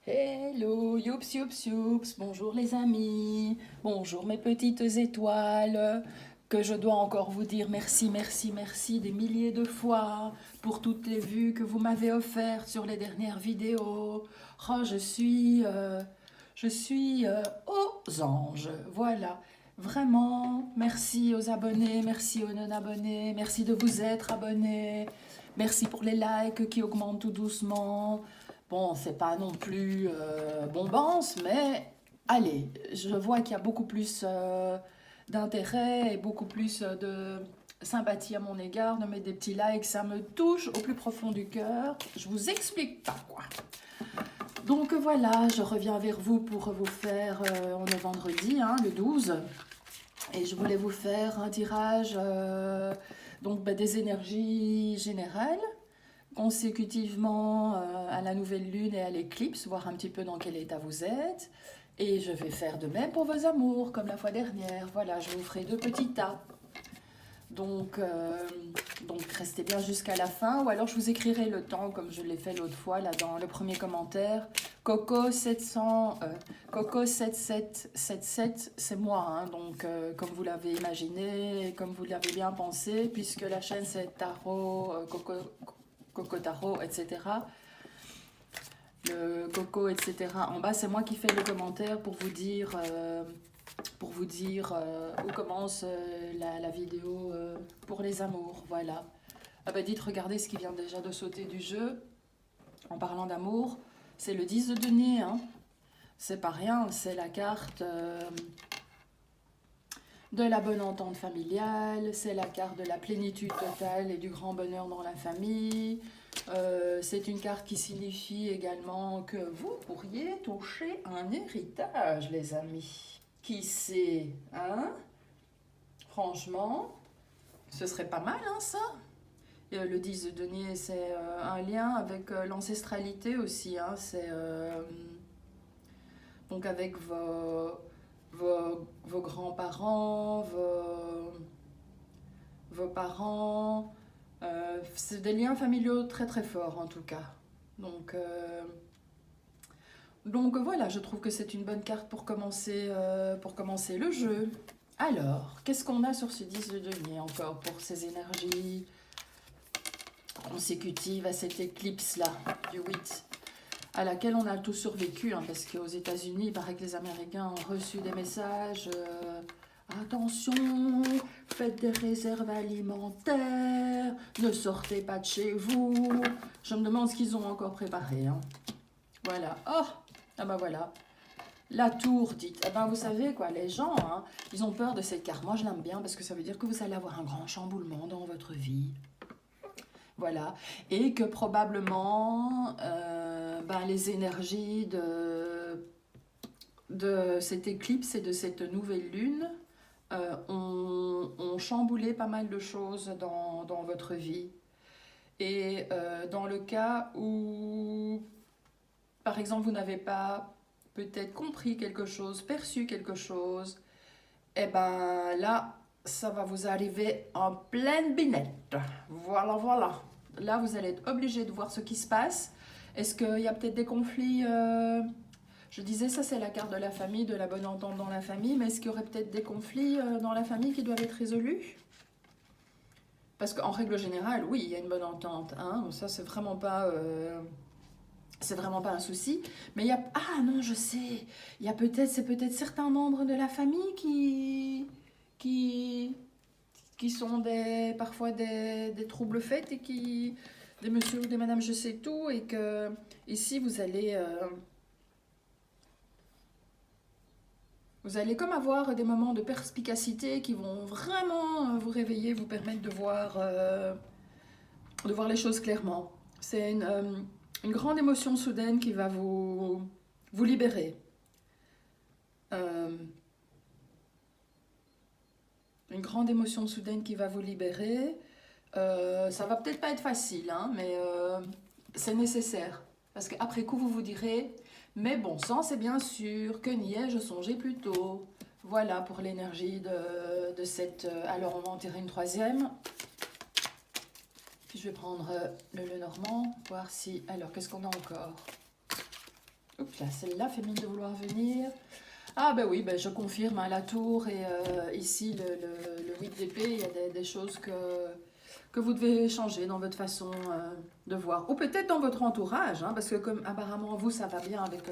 Hello, youps, youps, youps, bonjour les amis, bonjour mes petites étoiles, que je dois encore vous dire merci, merci, merci des milliers de fois pour toutes les vues que vous m'avez offertes sur les dernières vidéos. Oh, je suis aux anges, voilà. Vraiment, merci aux abonnés, merci aux non-abonnés, merci de vous être abonnés, merci pour les likes qui augmentent tout doucement. Bon, c'est pas non plus bombance, mais allez, je vois qu'il y a beaucoup plus d'intérêt et beaucoup plus de sympathie à mon égard, de mettre des petits likes, ça me touche au plus profond du cœur. Je vous explique pas quoi. Donc voilà, je reviens vers vous pour vous faire, on est vendredi, hein, le 12, et je voulais vous faire un tirage des énergies générales consécutivement à la nouvelle lune et à l'éclipse, voir un petit peu dans quel état vous êtes. Et je vais faire de même pour vos amours, comme la fois dernière. Voilà, je vous ferai deux petits tas. Donc, euh, donc restez bien jusqu'à la fin, ou alors je vous écrirai le temps, comme je l'ai fait l'autre fois, là dans le premier commentaire. Coco 700, Coco 7777, c'est moi, hein, donc comme vous l'avez imaginé, comme vous l'avez bien pensé, puisque la chaîne c'est Tarot, Coco Tarot, etc. Le Coco, etc. En bas, c'est moi qui fais le commentaire pour vous dire où commence la vidéo pour les amours. Voilà. Ah bah dites, regardez ce qui vient déjà de sauter du jeu. En parlant d'amour, c'est le 10 de denier. Hein. C'est pas rien, c'est la carte de la bonne entente familiale, c'est la carte de la plénitude totale et du grand bonheur dans la famille. C'est une carte qui signifie également que vous pourriez toucher un héritage, les amis. Qui sait, hein? Franchement, ce serait pas mal, hein, ça? Le 10 de denier, c'est un lien avec l'ancestralité aussi. Hein, c'est donc avec vos grands-parents, vos parents. C'est des liens familiaux très très forts en tout cas. Donc, euh, donc voilà, je trouve que c'est une bonne carte pour commencer le jeu. Alors, qu'est-ce qu'on a sur ce 10 de denier encore pour ces énergies consécutives à cette éclipse-là du 8 à laquelle on a tous survécu, hein, parce qu'aux États-Unis, il paraît que les Américains ont reçu des messages. Attention, faites des réserves alimentaires, ne sortez pas de chez vous. Je me demande ce qu'ils ont encore préparé. Hein. Voilà. Oh, ah ben voilà. La tour dite. Eh ben vous savez quoi, les gens, hein, ils ont peur de cette carte. Moi je l'aime bien parce que ça veut dire que vous allez avoir un grand chamboulement dans votre vie. Voilà. Et que probablement les énergies de cette éclipse et de cette nouvelle lune ont chamboulé pas mal de choses dans votre vie. Et dans le cas où, par exemple, vous n'avez pas peut-être compris quelque chose, perçu quelque chose, eh ben là, ça va vous arriver en pleine binette. Voilà, voilà. Là, vous allez être obligé de voir ce qui se passe. Est-ce qu'il y a peut-être des conflits Je disais, ça c'est la carte de la famille, de la bonne entente dans la famille, mais est-ce qu'il y aurait peut-être des conflits dans la famille qui doivent être résolus? Parce qu'en règle générale, oui, il y a une bonne entente, hein, donc ça c'est vraiment pas un souci. Mais il y a, ah non, je sais, il y a c'est peut-être certains membres de la famille qui, qui sont parfois des troubles faits et des monsieur ou des madame je sais tout, et que ici vous allez comme avoir des moments de perspicacité qui vont vraiment vous réveiller, vous permettre de voir les choses clairement. C'est une grande émotion soudaine qui va vous libérer. Euh, une grande émotion soudaine qui va vous libérer. Ça va peut-être pas être facile, hein, mais c'est nécessaire. Parce qu'après coup, vous vous direz, mais bon sang, c'est bien sûr, que n'y ai-je songé plus tôt. Voilà pour l'énergie de cette... alors, on va en tirer une troisième. Puis je vais prendre le Lenormand, voir si... Alors, qu'est-ce qu'on a encore? Oups là, celle-là fait mine de vouloir venir. Ah ben oui, ben je confirme, hein, la tour et ici le 8 d'épée, il y a des choses que vous devez changer dans votre façon de voir. Ou peut-être dans votre entourage, hein, parce que comme apparemment vous, ça va bien avec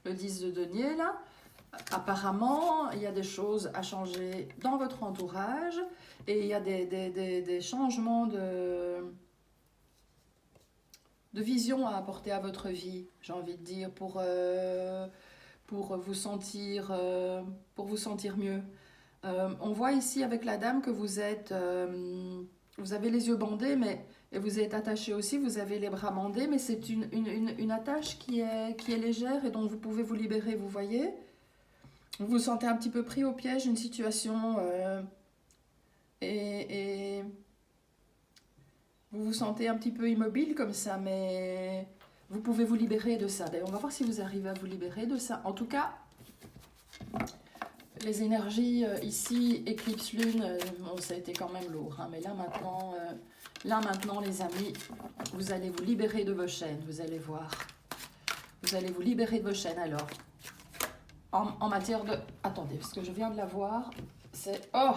le 10 de denier là. Apparemment, il y a des choses à changer dans votre entourage et il y a des changements de vision à apporter à votre vie, j'ai envie de dire, pour vous sentir mieux. On voit ici avec la dame que vous êtes, vous avez les yeux bandés, mais et vous êtes attaché aussi, vous avez les bras bandés, mais c'est une attache qui est légère et dont vous pouvez vous libérer, vous voyez. Vous vous sentez un petit peu pris au piège d'une situation et vous vous sentez un petit peu immobile comme ça, mais vous pouvez vous libérer de ça. D'ailleurs, on va voir si vous arrivez à vous libérer de ça. En tout cas, les énergies ici, éclipse lune, bon, ça a été quand même lourd. Hein, mais là maintenant, les amis, vous allez vous libérer de vos chaînes, vous allez voir. Vous allez vous libérer de vos chaînes alors. En matière de... Attendez, parce que je viens de la voir. C'est... Oh!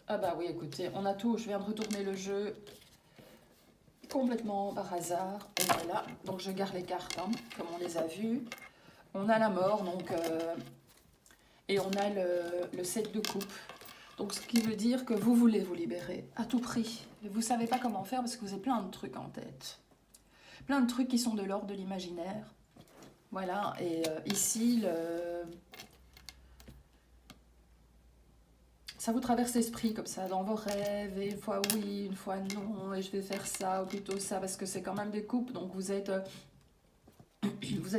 Ah bah oui, écoutez, on a tout. Je viens de retourner le jeu complètement par hasard. Et voilà, donc je garde les cartes, hein, comme on les a vues. On a la mort, donc... et on a le 7 de coupe. Donc ce qui veut dire que vous voulez vous libérer à tout prix. Et vous ne savez pas comment faire parce que vous avez plein de trucs en tête. Plein de trucs qui sont de l'ordre de l'imaginaire. Voilà, et ici, ça vous traverse l'esprit comme ça, dans vos rêves, et une fois oui, une fois non, et je vais faire ça, ou plutôt ça, parce que c'est quand même des couples, donc vous êtes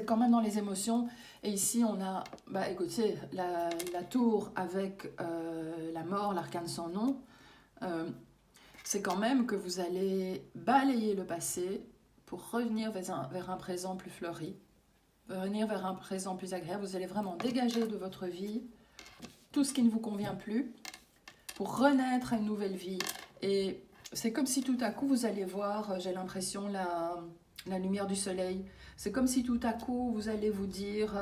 quand même dans les émotions. Et ici, on a, bah écoutez, la tour avec la mort, l'arcane sans nom, c'est quand même que vous allez balayer le passé pour revenir vers un présent plus fleuri. Venir vers un présent plus agréable, vous allez vraiment dégager de votre vie tout ce qui ne vous convient plus pour renaître à une nouvelle vie. Et c'est comme si tout à coup vous alliez voir, j'ai l'impression, la lumière du soleil. C'est comme si tout à coup vous allez vous dire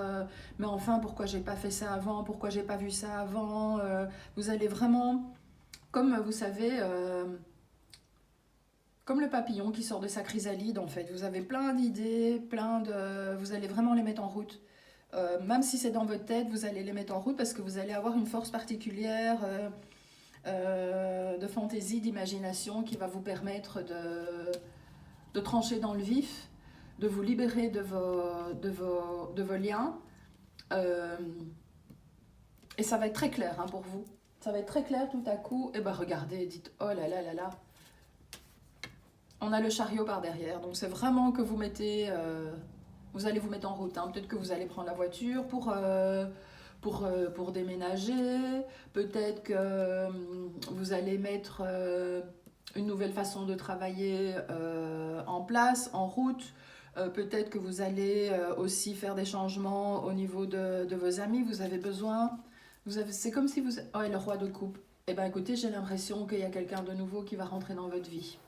mais enfin pourquoi j'ai pas fait ça avant, pourquoi j'ai pas vu ça avant. Vous allez vraiment, comme vous savez, comme le papillon qui sort de sa chrysalide en fait. Vous avez plein d'idées, vous allez vraiment les mettre en route. Même si c'est dans votre tête, vous allez les mettre en route parce que vous allez avoir une force particulière de fantaisie, d'imagination qui va vous permettre de trancher dans le vif, de vous libérer de vos liens. Et ça va être très clair hein, pour vous. Ça va être très clair tout à coup. Et ben regardez, dites oh là là là là. On a le chariot par derrière, donc c'est vraiment que vous mettez, vous allez vous mettre en route. Hein. Peut-être que vous allez prendre la voiture pour déménager. Peut-être que vous allez mettre une nouvelle façon de travailler en place, en route. Peut-être que vous allez aussi faire des changements au niveau de vos amis. Vous avez besoin. C'est comme si vous... Oh, et le roi de coupe. Eh bien écoutez, j'ai l'impression qu'il y a quelqu'un de nouveau qui va rentrer dans votre vie.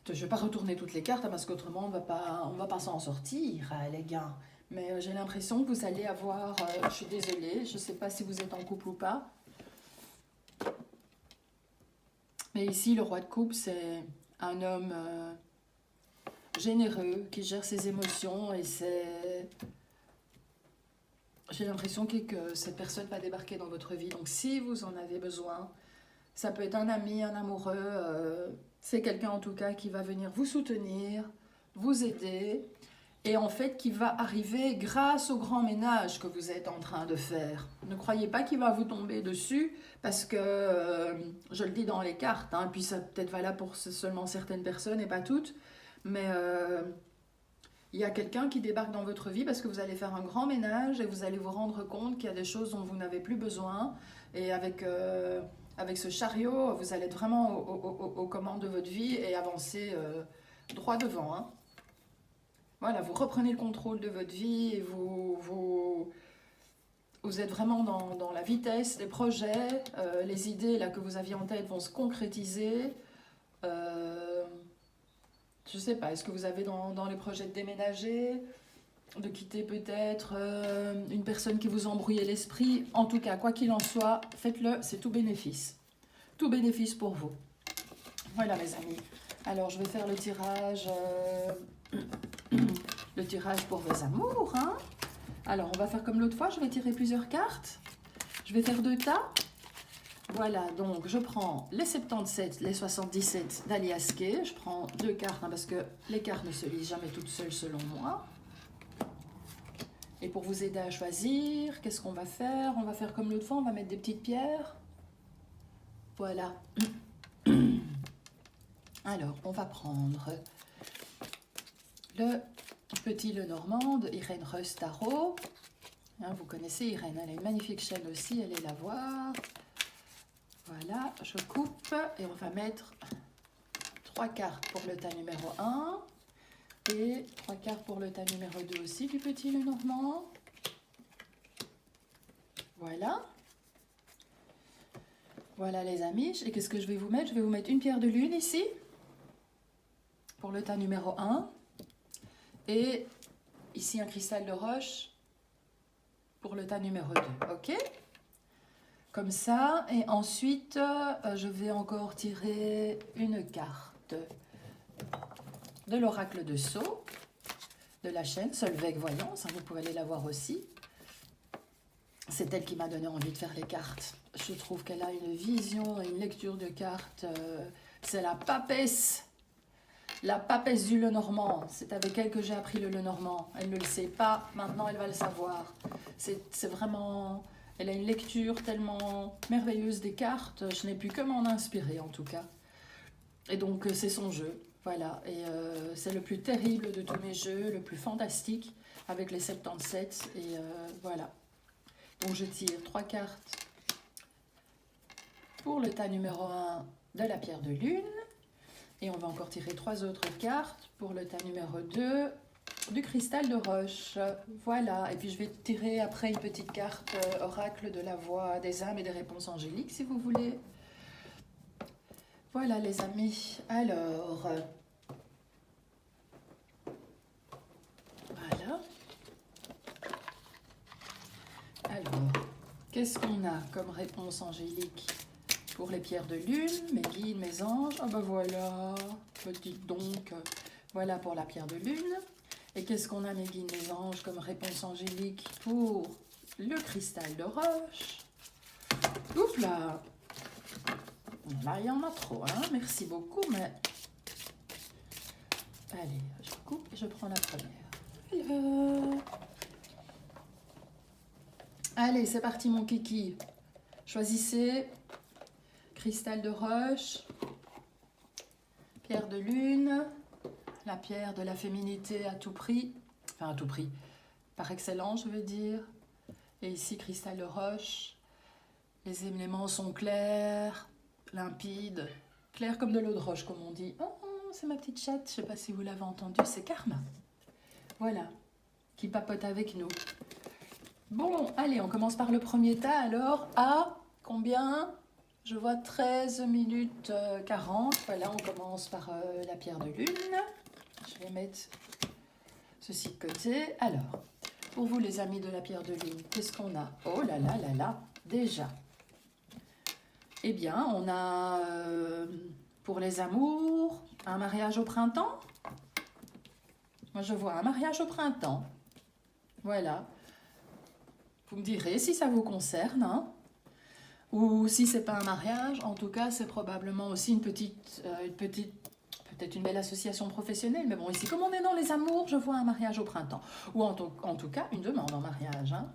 Je ne vais pas retourner toutes les cartes parce qu'autrement on va pas s'en sortir, les gars. Mais j'ai l'impression que vous allez avoir... je suis désolée, je ne sais pas si vous êtes en couple ou pas. Mais ici, le roi de coupe, c'est un homme généreux qui gère ses émotions et c'est... J'ai l'impression que cette personne va débarquer dans votre vie. Donc si vous en avez besoin, ça peut être un ami, un amoureux... c'est quelqu'un en tout cas qui va venir vous soutenir, vous aider et en fait qui va arriver grâce au grand ménage que vous êtes en train de faire. Ne croyez pas qu'il va vous tomber dessus parce que, je le dis dans les cartes, hein, puis ça peut être valable pour seulement certaines personnes et pas toutes, mais il y a quelqu'un qui débarque dans votre vie parce que vous allez faire un grand ménage et vous allez vous rendre compte qu'il y a des choses dont vous n'avez plus besoin et avec ce chariot, vous allez être vraiment aux commandes de votre vie et avancer droit devant. Hein. Voilà, vous reprenez le contrôle de votre vie et vous êtes vraiment dans la vitesse des projets. Les idées là, que vous aviez en tête vont se concrétiser. Je ne sais pas, est-ce que vous avez dans les projets de déménager, de quitter peut-être une personne qui vous embrouillait l'esprit? En tout cas, quoi qu'il en soit, faites-le, c'est tout bénéfice. Tout bénéfice pour vous. Voilà mes amis. Alors je vais faire le tirage pour vos amours. Hein. Alors on va faire comme l'autre fois, je vais tirer plusieurs cartes. Je vais faire 2 tas. Voilà, donc je prends les 77, les 77 d'Alias Kay. Je prends 2 cartes parce que les cartes ne se lisent jamais toutes seules selon moi. Et pour vous aider à choisir, qu'est-ce qu'on va faire? On va faire comme l'autre fois, on va mettre des petites pierres. Voilà. Alors, on va prendre le petit Lenormand de Irène Reuss Tarot. Hein, vous connaissez Irène, elle a une magnifique chaîne aussi, allez la voir. Voilà, je coupe et on va mettre 3 cartes pour le tas numéro 1 et 3 cartes pour le tas numéro 2 aussi du petit Lenormand. Voilà. Voilà les amis, et qu'est-ce que je vais vous mettre? Je vais vous mettre une pierre de lune ici, pour le tas numéro 1, et ici un cristal de roche, pour le tas numéro 2, ok? Comme ça, et ensuite, je vais encore tirer une carte de l'oracle de Sceaux, de la chaîne Solveig Voyance, hein, vous pouvez aller la voir aussi. C'est elle qui m'a donné envie de faire les cartes. Je trouve qu'elle a une vision et une lecture de cartes. C'est la papesse du Lenormand. C'est avec elle que j'ai appris le Lenormand. Elle ne le sait pas, maintenant elle va le savoir. C'est vraiment... Elle a une lecture tellement merveilleuse des cartes. Je n'ai pu que m'en inspirer en tout cas. Et donc c'est son jeu. Voilà. Et c'est le plus terrible de tous mes jeux, le plus fantastique avec les 77. Et voilà. Donc je tire 3 cartes pour le tas numéro 1 de la pierre de lune. Et on va encore tirer 3 autres cartes pour le tas numéro 2 du cristal de roche. Voilà. Et puis je vais tirer après une petite carte oracle de la voix des âmes et des réponses angéliques si vous voulez. Voilà les amis. Alors... Voilà. Alors, qu'est-ce qu'on a comme réponse angélique pour les pierres de lune, mes guides, mes anges? Ah ben voilà, petite donc, voilà pour la pierre de lune. Et qu'est-ce qu'on a, mes guides, mes anges, comme réponse angélique pour le cristal de roche? Ouf là! Là, il y en a trop, hein? Merci beaucoup, mais... Allez, je coupe et je prends la première. Alors... Allez, c'est parti mon kiki. Choisissez cristal de roche, pierre de lune, la pierre de la féminité à tout prix, enfin à tout prix, par excellence je veux dire. Et ici cristal de roche, les éléments sont clairs, limpides, clairs comme de l'eau de roche comme on dit. Oh, c'est ma petite chatte, je ne sais pas si vous l'avez entendu, c'est Karma. Voilà, qui papote avec nous. Bon, allez, on commence par le premier tas, alors, à combien? Je vois 13 minutes 40. Voilà, on commence par la pierre de lune. Je vais mettre ceci de côté. Alors, pour vous les amis de la pierre de lune, qu'est-ce qu'on a? Oh là là là là, déjà. Eh bien, on a, pour les amours, un mariage au printemps. Moi, je vois un mariage au printemps. Voilà. Vous me direz si ça vous concerne, hein, ou si c'est pas un mariage. En tout cas, c'est probablement aussi peut-être une belle association professionnelle. Mais bon, ici, comme on est dans les amours, je vois un mariage au printemps. Ou en tout cas, une demande en mariage. Hein.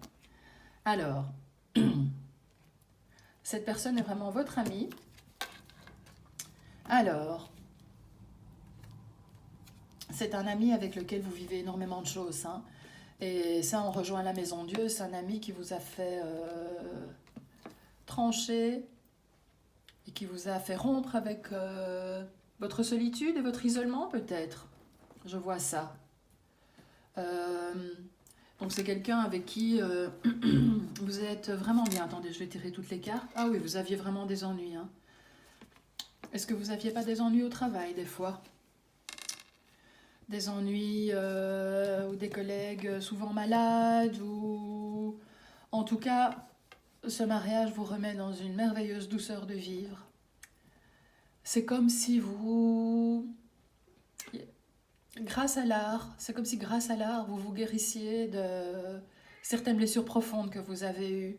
Alors, cette personne est vraiment votre amie. Alors, c'est un ami avec lequel vous vivez énormément de choses, hein. Et ça, on rejoint la maison Dieu. C'est un ami qui vous a fait trancher et qui vous a fait rompre avec votre solitude et votre isolement, peut-être. Je vois ça. Donc, c'est quelqu'un avec qui vous êtes vraiment bien. Attendez, je vais tirer toutes les cartes. Ah oui, vous aviez vraiment des ennuis. Hein. Est-ce que vous n'aviez pas des ennuis au travail, des fois? des ennuis ou des collègues souvent malades ou en tout cas, ce mariage vous remet dans une merveilleuse douceur de vivre. C'est comme si grâce à l'art, c'est comme si grâce à l'art, vous vous guérissiez de certaines blessures profondes que vous avez eues.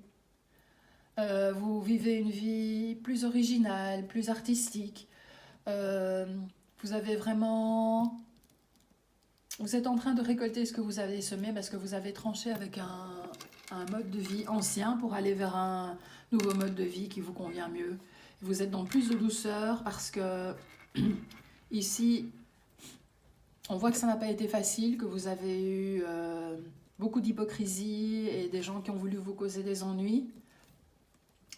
Vous vivez une vie plus originale, plus artistique. Euh, vous avez vraiment... Vous êtes en train de récolter ce que vous avez semé parce que vous avez tranché avec un mode de vie ancien pour aller vers un nouveau mode de vie qui vous convient mieux. Vous êtes dans plus de douceur parce que ici, on voit que ça n'a pas été facile, que vous avez eu beaucoup d'hypocrisie et des gens qui ont voulu vous causer des ennuis.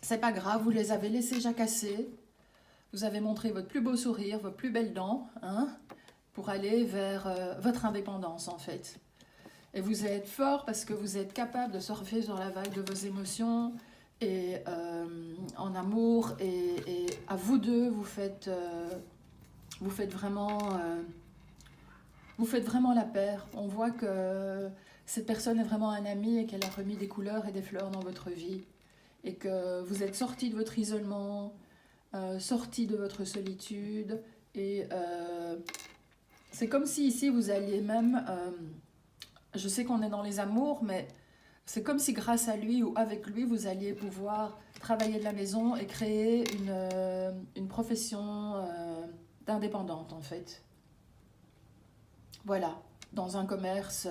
C'est pas grave, vous les avez laissés jacasser. Vous avez montré votre plus beau sourire, votre plus belle dent, hein, pour aller vers votre indépendance en fait. Et vous êtes fort parce que vous êtes capable de surfer sur la vague de vos émotions et en amour et à vous deux vous faites vraiment la paire. On voit que cette personne est vraiment un ami et qu'elle a remis des couleurs et des fleurs dans votre vie et que vous êtes sortis de votre isolement, sortis de votre solitude et c'est comme si ici vous alliez même, je sais qu'on est dans les amours, mais c'est comme si grâce à lui ou avec lui, vous alliez pouvoir travailler de la maison et créer une profession d'indépendante en fait. Voilà, dans un commerce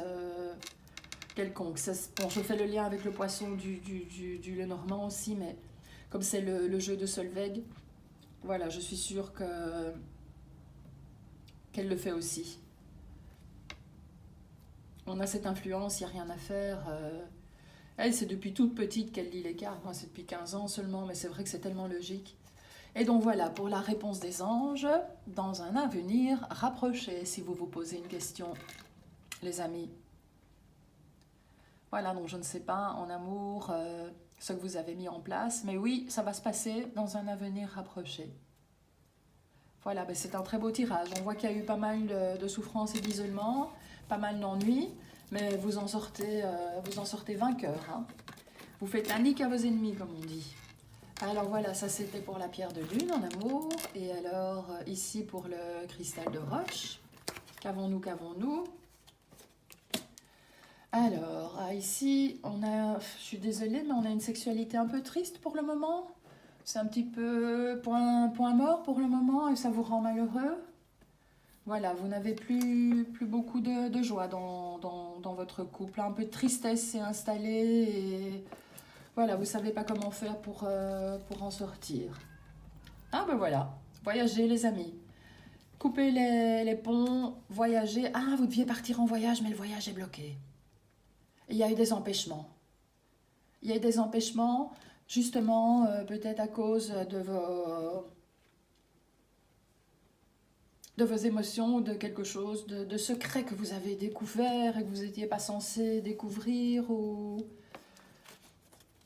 quelconque. Bon, je fais le lien avec le poisson du Lenormand aussi, mais comme c'est le jeu de Solveig, voilà, je suis sûre qu'elle le fait aussi. On a cette influence, il n'y a rien à faire. Elle, c'est depuis toute petite qu'elle lit les cartes. Moi, c'est depuis 15 ans seulement, mais c'est vrai que c'est tellement logique. Et donc voilà, pour la réponse des anges, dans un avenir rapproché, si vous vous posez une question, les amis. Voilà, donc je ne sais pas, en amour, ce que vous avez mis en place, mais oui, ça va se passer dans un avenir rapproché. Voilà, ben c'est un très beau tirage. On voit qu'il y a eu pas mal de souffrance et d'isolement, pas mal d'ennuis, mais vous en sortez vainqueur. Hein. Vous faites un nick à vos ennemis, comme on dit. Alors voilà, ça c'était pour la pierre de lune en amour. Et alors ici pour le cristal de roche. Qu'avons-nous, qu'avons-nous? Alors, ici, je suis désolée, mais on a une sexualité un peu triste pour le moment. C'est un petit peu point mort pour le moment et ça vous rend malheureux. Voilà, vous n'avez plus beaucoup de joie dans votre couple. Un peu de tristesse s'est installée et voilà, vous ne savez pas comment faire pour en sortir. Ah ben voilà, voyager les amis. Coupez les ponts, voyager. Ah, vous deviez partir en voyage, mais le voyage est bloqué. Il y a eu des empêchements. Il y a eu des empêchements, justement, peut-être à cause de vos émotions, de quelque chose de secret que vous avez découvert et que vous n'étiez pas censé découvrir ou...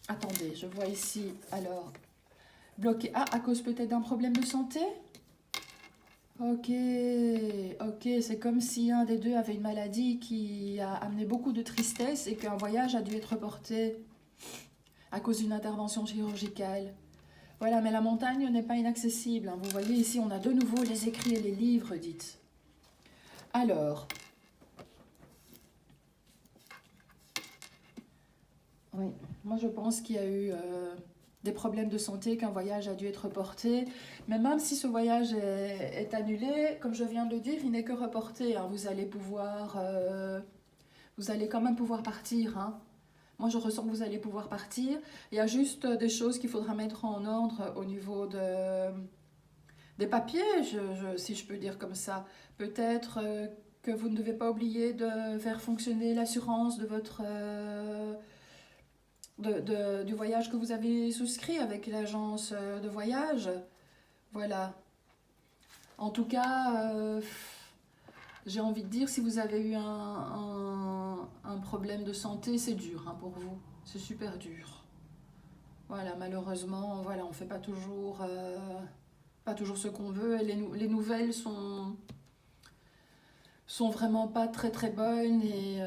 Attendez, je vois ici, alors, bloqué. Ah, à cause peut-être d'un problème de santé? Ok, c'est comme si un des deux avait une maladie qui a amené beaucoup de tristesse et qu'un voyage a dû être reporté à cause d'une intervention chirurgicale. Voilà, mais la montagne n'est pas inaccessible. Hein. Vous voyez ici, on a de nouveau les écrits et les livres, dites. Alors, oui, moi je pense qu'il y a eu des problèmes de santé, qu'un voyage a dû être reporté. Mais même si ce voyage est annulé, comme je viens de le dire, il n'est que reporté. Hein. Vous allez quand même pouvoir partir. Hein. Moi, je ressens que vous allez pouvoir partir. Il y a juste des choses qu'il faudra mettre en ordre au niveau des papiers, si je peux dire comme ça. Peut-être que vous ne devez pas oublier de faire fonctionner l'assurance de votre... du voyage que vous avez souscrit avec l'agence de voyage. Voilà. En tout cas, j'ai envie de dire, si vous avez eu un problème de santé, c'est dur hein, pour vous. C'est super dur. Voilà, malheureusement, voilà, on ne fait pas toujours ce qu'on veut. Et les nouvelles sont vraiment pas très très bonnes et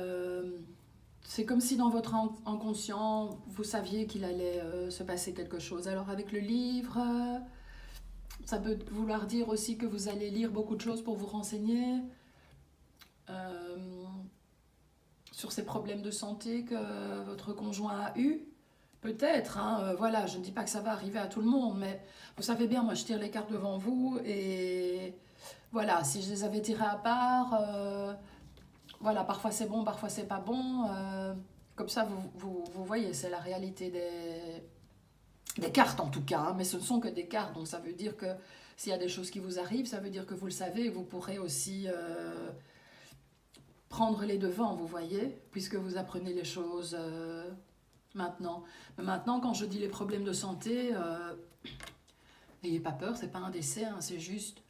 c'est comme si dans votre inconscient, vous saviez qu'il allait se passer quelque chose. Alors avec le livre, ça peut vouloir dire aussi que vous allez lire beaucoup de choses pour vous renseigner euh, sur ces problèmes de santé que votre conjoint a eu. Peut-être, hein, voilà, je ne dis pas que ça va arriver à tout le monde, mais vous savez bien, moi je tire les cartes devant vous et voilà, si je les avais tirées à part, voilà, parfois c'est bon, parfois c'est pas bon. Comme ça, vous voyez, c'est la réalité des cartes en tout cas, hein, mais ce ne sont que des cartes, donc ça veut dire que s'il y a des choses qui vous arrivent, ça veut dire que vous le savez et vous pourrez aussi prendre les devants, vous voyez, puisque vous apprenez les choses maintenant. Mais maintenant, quand je dis les problèmes de santé, n'ayez pas peur, c'est pas un décès, hein, c'est juste.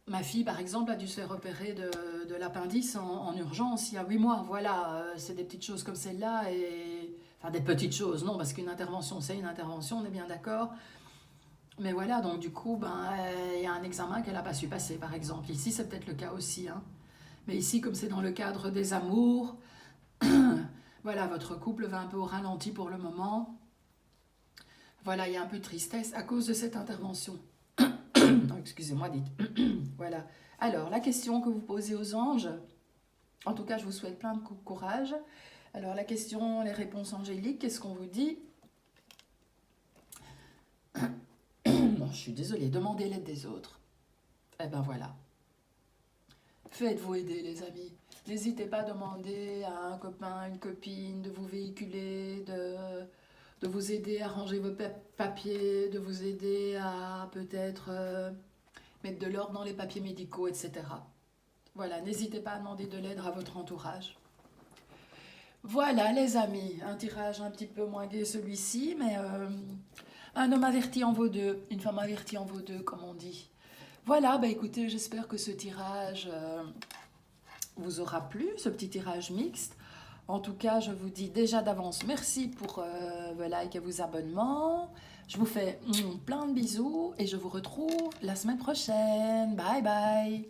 Ma fille, par exemple, a dû se faire opérer de l'appendice en urgence il y a 8 mois. Voilà, c'est des petites choses comme celle-là. Et... Enfin, des petites choses, non, parce qu'une intervention, c'est une intervention, on est bien d'accord. Mais voilà, donc du coup, ben, y a un examen qu'elle n'a pas su passer, par exemple. Ici, c'est peut-être le cas aussi. Hein. Mais ici, comme c'est dans le cadre des amours, voilà, votre couple va un peu au ralenti pour le moment. Voilà, il y a un peu de tristesse à cause de cette intervention. Excusez-moi, dites. Voilà. Alors, la question que vous posez aux anges, en tout cas, je vous souhaite plein de courage. Alors, la question, les réponses angéliques, qu'est-ce qu'on vous dit? Bon, je suis désolée, demandez l'aide des autres. Eh ben voilà. Faites-vous aider, les amis. N'hésitez pas à demander à un copain, une copine de vous véhiculer, de vous aider à ranger vos papiers, de vous aider à peut-être mettre de l'ordre dans les papiers médicaux, etc. Voilà, n'hésitez pas à demander de l'aide à votre entourage. Voilà, les amis, un tirage un petit peu moins gai celui-ci, mais un homme averti en vaut deux, une femme avertie en vaut deux, comme on dit. Voilà, bah écoutez, j'espère que ce tirage vous aura plu, ce petit tirage mixte. En tout cas, je vous dis déjà d'avance merci pour vos likes et vos abonnements. Je vous fais plein de bisous et je vous retrouve la semaine prochaine. Bye bye.